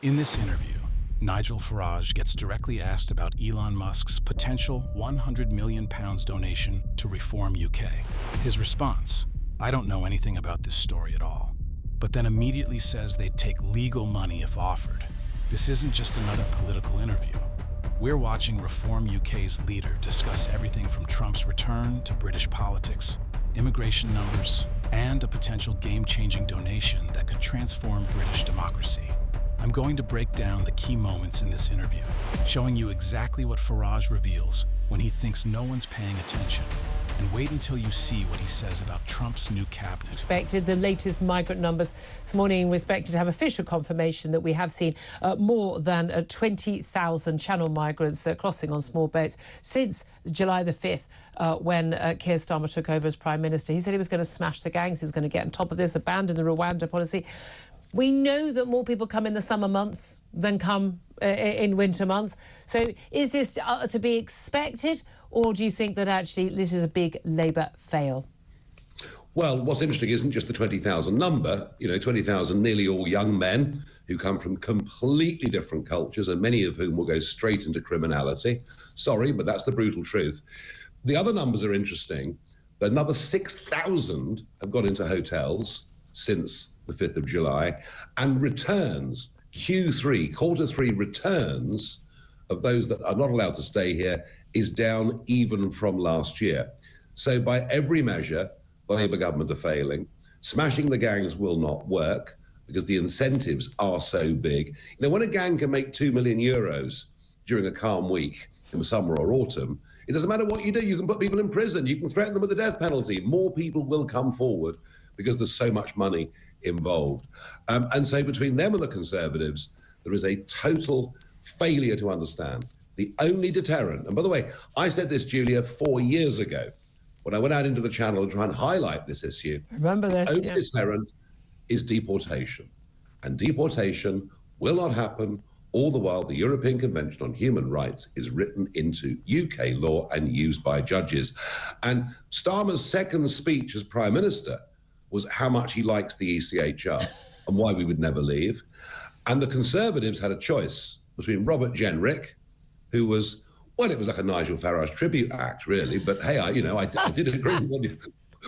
In this interview, Nigel Farage gets directly asked about Elon Musk's potential £100 million donation to Reform UK. His response: "I don't know anything about this story at all," but then immediately says they'd take legal money if offered. This isn't just another political interview. We're watching Reform UK's leader discuss everything from Trump's return to British politics, immigration numbers, and a potential game-changing donation that could transform British democracy. I'm going to break down the key moments in this interview, showing you exactly what Farage reveals when he thinks no one's paying attention. And wait until you see what he says about Trump's new cabinet. Expected the latest migrant numbers this morning. We're expected to have official confirmation that we have seen more than 20,000 Channel migrants crossing on small boats since July the 5th, when Keir Starmer took over as Prime Minister. He said he was going to smash the gangs, he was going to get on top of this, abandon the Rwanda policy. We know that more people come in the summer months than come in winter months. So is this to be expected, or do you think that actually this is a big Labour fail? Well, what's interesting isn't just the 20,000 number, 20,000 nearly all young men who come from completely different cultures, and many of whom will go straight into criminality. Sorry, but that's the brutal truth. The other numbers are interesting. Another 6,000 have got into hotels since the 5th of July, and returns, quarter three returns of those that are not allowed to stay here is down even from last year. So by every measure, the Labour government are failing. Smashing the gangs will not work because the incentives are so big. When a gang can make €2 million during a calm week in the summer or autumn, it doesn't matter what you do. You can put people in prison. You can threaten them with the death penalty. More people will come forward because there's so much money involved. And so between them and the Conservatives, there is a total failure to understand. The only deterrent, and by the way, I said this, Julia, 4 years ago, when I went out into the Channel to try and highlight this issue. Remember this, the only deterrent is deportation. And deportation will not happen, all the while the European Convention on Human Rights is written into UK law and used by judges. And Starmer's second speech as Prime Minister was how much he likes the ECHR and why we would never leave. And the Conservatives had a choice between Robert Jenrick, who was, well, it was like a Nigel Farage tribute act, really, but hey, I did agree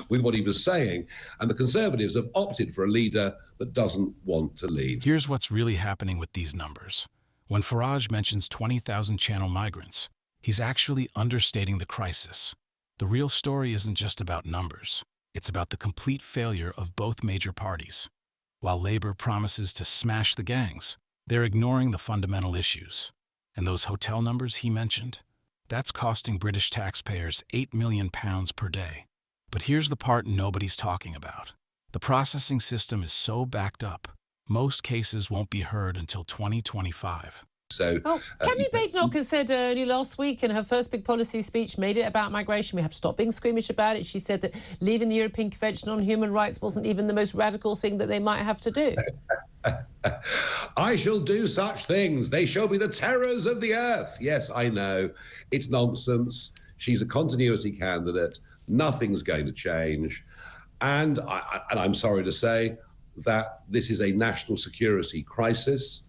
with what he was saying, and the Conservatives have opted for a leader that doesn't want to leave. Here's what's really happening with these numbers. When Farage mentions 20,000 Channel migrants, he's actually understating the crisis. The real story isn't just about numbers. It's about the complete failure of both major parties. While Labour promises to smash the gangs, they're ignoring the fundamental issues. And those hotel numbers he mentioned, that's costing British taxpayers £8 million per day. But here's the part nobody's talking about. The processing system is so backed up, most cases won't be heard until 2025. So, Kemi Badenoch said only last week in her first big policy speech, made it about migration. We have to stop being squeamish about it. She said that leaving the European Convention on Human Rights wasn't even the most radical thing that they might have to do. I shall do such things. They shall be the terrors of the earth. Yes, I know. It's nonsense. She's a continuity candidate. Nothing's going to change. And I'm sorry to say that this is a national security crisis.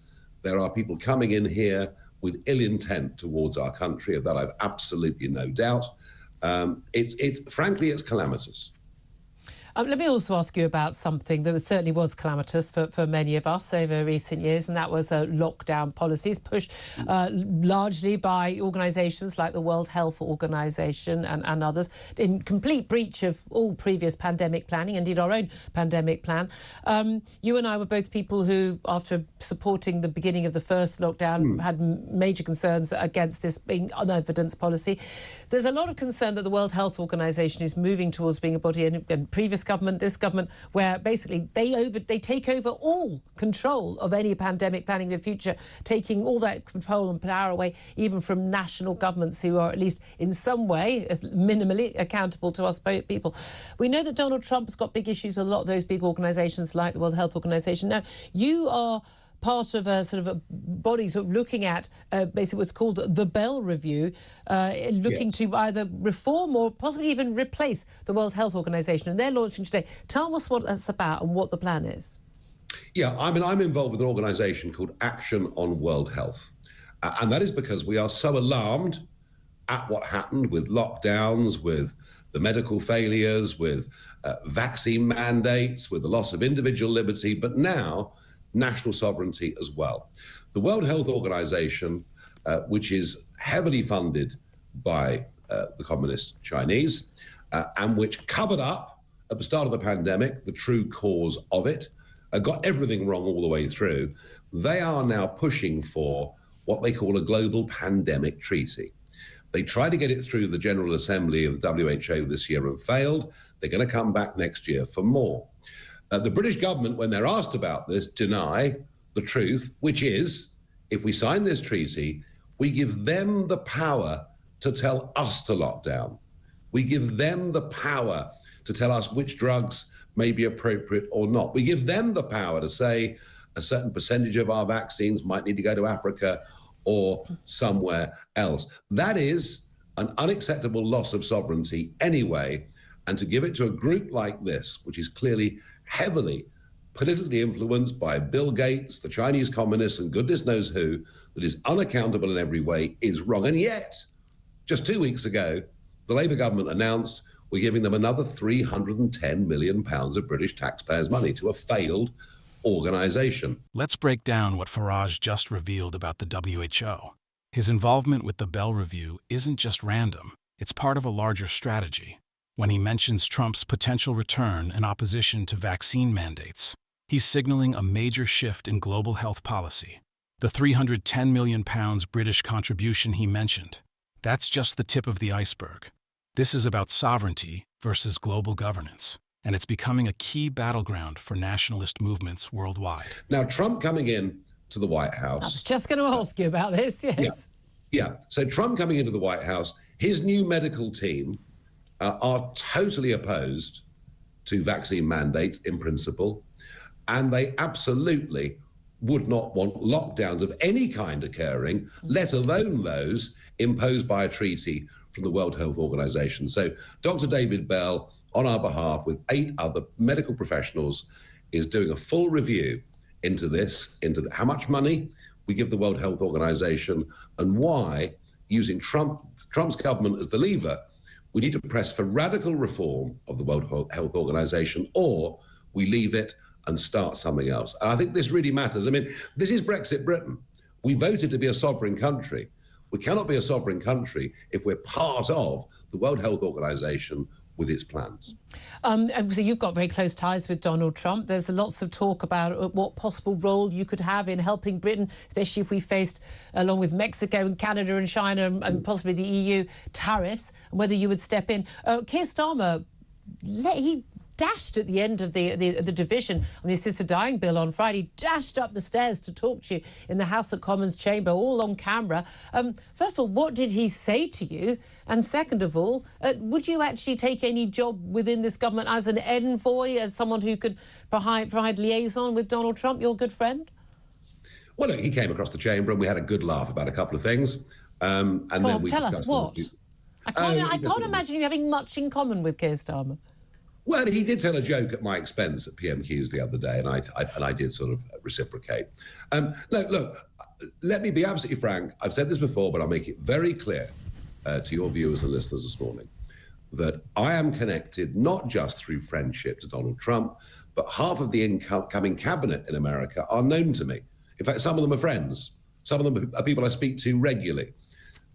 There are people coming in here with ill intent towards our country. Of that, I've absolutely no doubt. Frankly, it's calamitous. Let me also ask you about something that certainly was calamitous for many of us over recent years, and that was lockdown policies pushed largely by organisations like the World Health Organization and others, in complete breach of all previous pandemic planning, indeed our own pandemic plan. You and I were both people who, after supporting the beginning of the first lockdown, had major concerns against this being unevidenced policy. There's a lot of concern that the World Health Organization is moving towards being a body, and previous government, this government, where basically they take over all control of any pandemic planning in the future, taking all that control and power away, even from national governments who are at least in some way minimally accountable to us people. We know that Donald Trump has got big issues with a lot of those big organisations like the World Health Organization. Now, you are part of a sort of a body sort of looking at basically what's called the Bell Review, looking to either reform or possibly even replace the World Health Organization. And they're launching today. Tell us what that's about and what the plan is. Yeah, I mean, I'm involved with an organisation called Action on World Health. And that is because we are so alarmed at what happened with lockdowns, with the medical failures, with vaccine mandates, with the loss of individual liberty, but now national sovereignty as well. The World Health Organization, which is heavily funded by the communist Chinese, and which covered up at the start of the pandemic the true cause of it, got everything wrong all the way through. They are now pushing for what they call a global pandemic treaty. They tried to get it through the General Assembly of the WHO this year and failed. They're going to come back next year for more. The British government, when they're asked about this, deny the truth, which is, if we sign this treaty, we give them the power to tell us to lock down. We give them the power to tell us which drugs may be appropriate or not. We give them the power to say a certain percentage of our vaccines might need to go to Africa or somewhere else. That is an unacceptable loss of sovereignty anyway, and to give it to a group like this, which is clearly heavily politically influenced by Bill Gates, the Chinese communists, and goodness knows who, that is unaccountable in every way, is wrong. And yet, just 2 weeks ago, the Labour government announced we're giving them another £310 million of British taxpayers' money to a failed organisation. Let's break down what Farage just revealed about the WHO. His involvement with the Bell Review isn't just random, it's part of a larger strategy. When he mentions Trump's potential return in opposition to vaccine mandates, he's signaling a major shift in global health policy. The £310 million British contribution he mentioned, that's just the tip of the iceberg. This is about sovereignty versus global governance, and it's becoming a key battleground for nationalist movements worldwide. Now, Trump coming in to the White House... I was just going to ask you about this, yes. Yeah. So Trump coming into the White House, his new medical team are totally opposed to vaccine mandates in principle, and they absolutely would not want lockdowns of any kind occurring, let alone those imposed by a treaty from the World Health Organization. So Dr. David Bell, on our behalf, with 8 other medical professionals, is doing a full review into this, how much money we give the World Health Organization, and why, using Trump's government as the lever, we need to press for radical reform of the World Health Organization, or we leave it and start something else. And I think this really matters. I mean, this is Brexit Britain. We voted to be a sovereign country. We cannot be a sovereign country if we're part of the World Health Organization with its plans. So you've got very close ties with Donald Trump. There's lots of talk about what possible role you could have in helping Britain, especially if we faced, along with Mexico and Canada and China and possibly the EU, tariffs, and whether you would step in. Keir Starmer, he dashed at the end of the division on the assisted dying bill on Friday, dashed up the stairs to talk to you in the House of Commons chamber, all on camera. First of all, what did he say to you? And second of all, would you actually take any job within this government as an envoy, as someone who could provide liaison with Donald Trump, your good friend? Well, look, he came across the chamber and we had a good laugh about a couple of things. And then we tell us what. I can't imagine you having much in common with Keir Starmer. Well, he did tell a joke at my expense at PMQs the other day, and I did sort of reciprocate. Look, let me be absolutely frank. I've said this before, but I'll make it very clear to your viewers and listeners this morning that I am connected not just through friendship to Donald Trump, but half of the incoming cabinet in America are known to me. In fact, some of them are friends. Some of them are people I speak to regularly.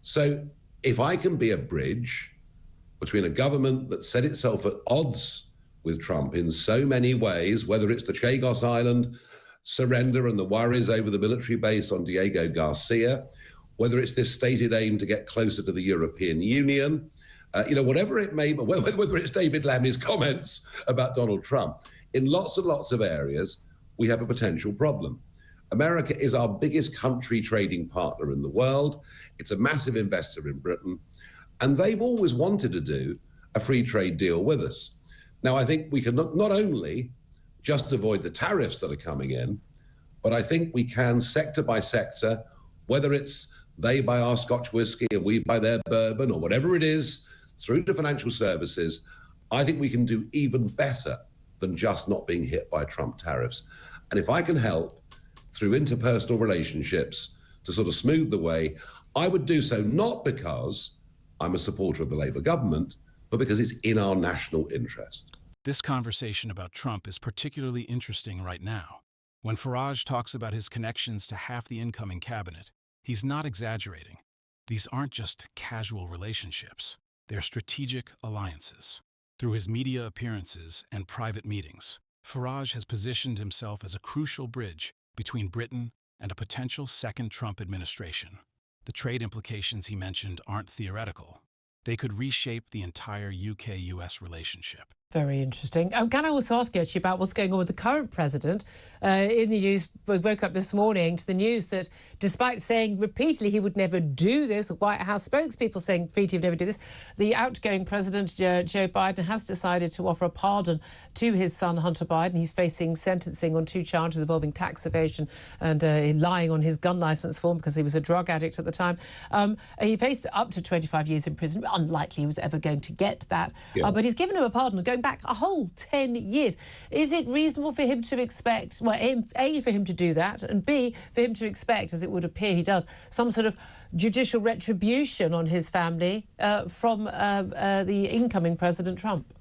So if I can be a bridge between a government that set itself at odds with Trump in so many ways, whether it's the Chagos Island surrender and the worries over the military base on Diego Garcia, whether it's this stated aim to get closer to the European Union, whatever it may be, whether it's David Lammy's comments about Donald Trump, in lots and lots of areas, we have a potential problem. America is our biggest country trading partner in the world. It's a massive investor in Britain. And they've always wanted to do a free trade deal with us. Now, I think we can not only just avoid the tariffs that are coming in, but I think we can, sector by sector, whether it's they buy our Scotch whiskey and we buy their bourbon or whatever it is, through to financial services, I think we can do even better than just not being hit by Trump tariffs. And if I can help through interpersonal relationships to sort of smooth the way, I would do so not because I'm a supporter of the Labour government, but because it's in our national interest. This conversation about Trump is particularly interesting right now. When Farage talks about his connections to half the incoming cabinet, he's not exaggerating. These aren't just casual relationships. They're strategic alliances. Through his media appearances and private meetings, Farage has positioned himself as a crucial bridge between Britain and a potential second Trump administration. The trade implications he mentioned aren't theoretical. They could reshape the entire UK-US relationship. Very interesting. Can I also ask you actually about what's going on with the current president? In the news, we woke up this morning to the news that despite saying repeatedly he would never do this, the White House spokespeople saying repeatedly he would never do this, the outgoing president, Joe Biden, has decided to offer a pardon to his son, Hunter Biden. He's facing sentencing on 2 charges involving tax evasion and lying on his gun licence form because he was a drug addict at the time. He faced up to 25 years in prison. Unlikely he was ever going to get that. Yeah. But he's given him a pardon going back a whole 10 years. Is it reasonable for him to expect, well, A, for him to do that, and B, for him to expect, as it would appear he does, some sort of judicial retribution on his family from the incoming President Trump?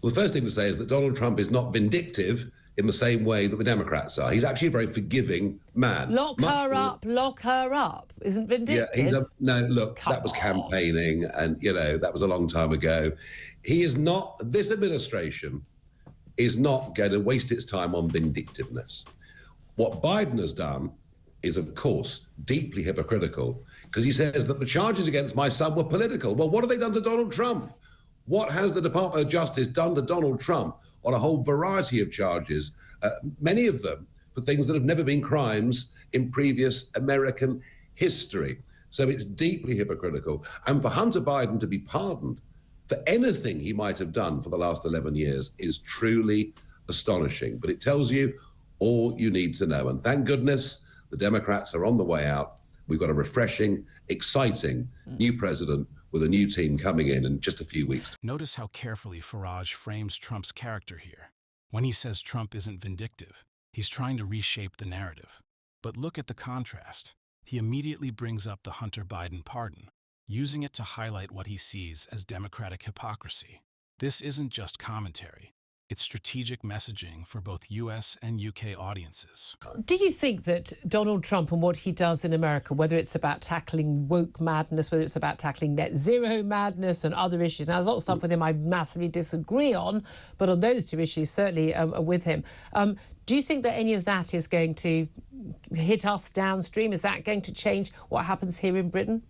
Well, the first thing to say is that Donald Trump is not vindictive in the same way that the Democrats are. He's actually a very forgiving man. Lock her up isn't vindictive. Yeah, no, look, that was campaigning and, that was a long time ago. He is not, this administration is not going to waste its time on vindictiveness. What Biden has done is, of course, deeply hypocritical because he says that the charges against my son were political. Well, what have they done to Donald Trump? What has the Department of Justice done to Donald Trump on a whole variety of charges, many of them for things that have never been crimes in previous American history? So it's deeply hypocritical. And for Hunter Biden to be pardoned for anything he might have done for the last 11 years is truly astonishing. But it tells you all you need to know. And thank goodness the Democrats are on the way out. We've got a refreshing, exciting new president with a new team coming in just a few weeks. Notice how carefully Farage frames Trump's character here. When he says Trump isn't vindictive, he's trying to reshape the narrative. But look at the contrast. He immediately brings up the Hunter Biden pardon, using it to highlight what he sees as Democratic hypocrisy. This isn't just commentary. It's strategic messaging for both US and UK audiences. Do you think that Donald Trump and what he does in America, whether it's about tackling woke madness, whether it's about tackling net zero madness and other issues, now there's a lot of stuff with him I massively disagree on, but on those 2 issues, certainly with him. Do you think that any of that is going to hit us downstream? Is that going to change what happens here in Britain?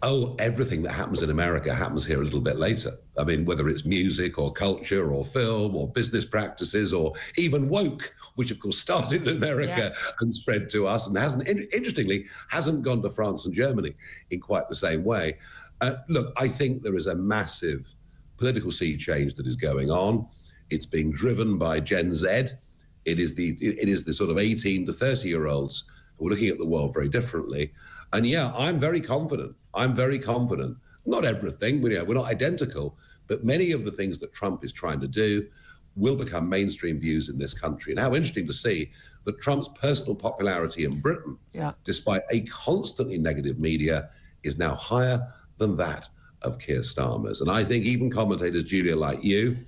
Oh, everything that happens in America happens here a little bit later. I mean, whether it's music or culture or film or business practices or even woke, which of course started in America and spread to us and interestingly, hasn't gone to France and Germany in quite the same way. Look, I think there is a massive political sea change that is going on. It's being driven by Gen Z. It is the sort of 18 to 30-year-olds who are looking at the world very differently. And yeah, I'm very confident. Not everything, we're not identical, but many of the things that Trump is trying to do will become mainstream views in this country. And how interesting to see that Trump's personal popularity in Britain, despite a constantly negative media, is now higher than that of Keir Starmer's. And I think even commentators, Julia, like you,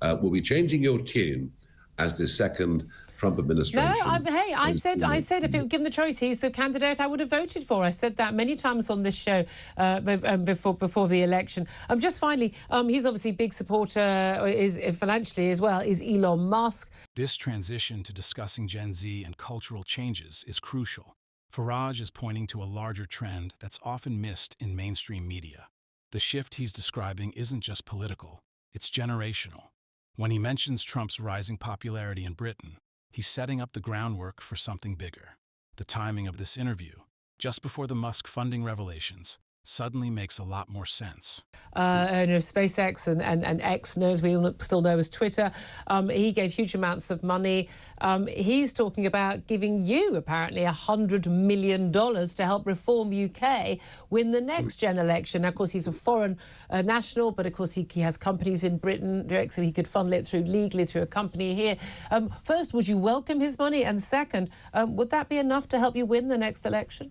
will be changing your tune as this second Trump administration. No, I said if it were given the choice, he's the candidate I would have voted for. I said that many times on this show before the election. Just finally, he's obviously a big supporter, is financially as well, is Elon Musk. This transition to discussing Gen Z and cultural changes is crucial. Farage is pointing to a larger trend that's often missed in mainstream media. The shift he's describing isn't just political, it's generational. When he mentions Trump's rising popularity in Britain, he's setting up the groundwork for something bigger. The timing of this interview, just before the MUSK funding revelations, suddenly makes a lot more sense. SpaceX and X, as we all still know as Twitter, he gave huge amounts of money. He's talking about giving you, apparently, $100 million to help Reform UK win the next gen election. Now, of course, he's a foreign national, but of course he has companies in Britain, so he could funnel it legally through a company here. First, would you welcome his money? And second, would that be enough to help you win the next election?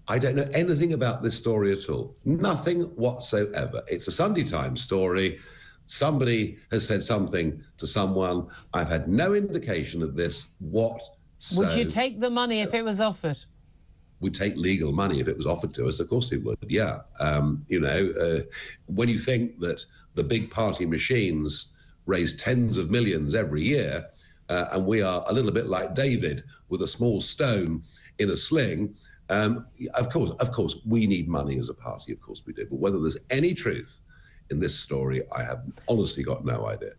I don't know anything about this story at all. Nothing whatsoever. It's a Sunday Times story. Somebody has said something to someone. I've had no indication of this whatsoever. Would you take the money if it was offered? We'd take legal money if it was offered to us. Of course we would, yeah. When you think that the big party machines raise tens of millions every year, and we are a little bit like David with a small stone in a sling, of course, we need money as a party. Of course we do. But whether there's any truth in this story, I have honestly got no idea.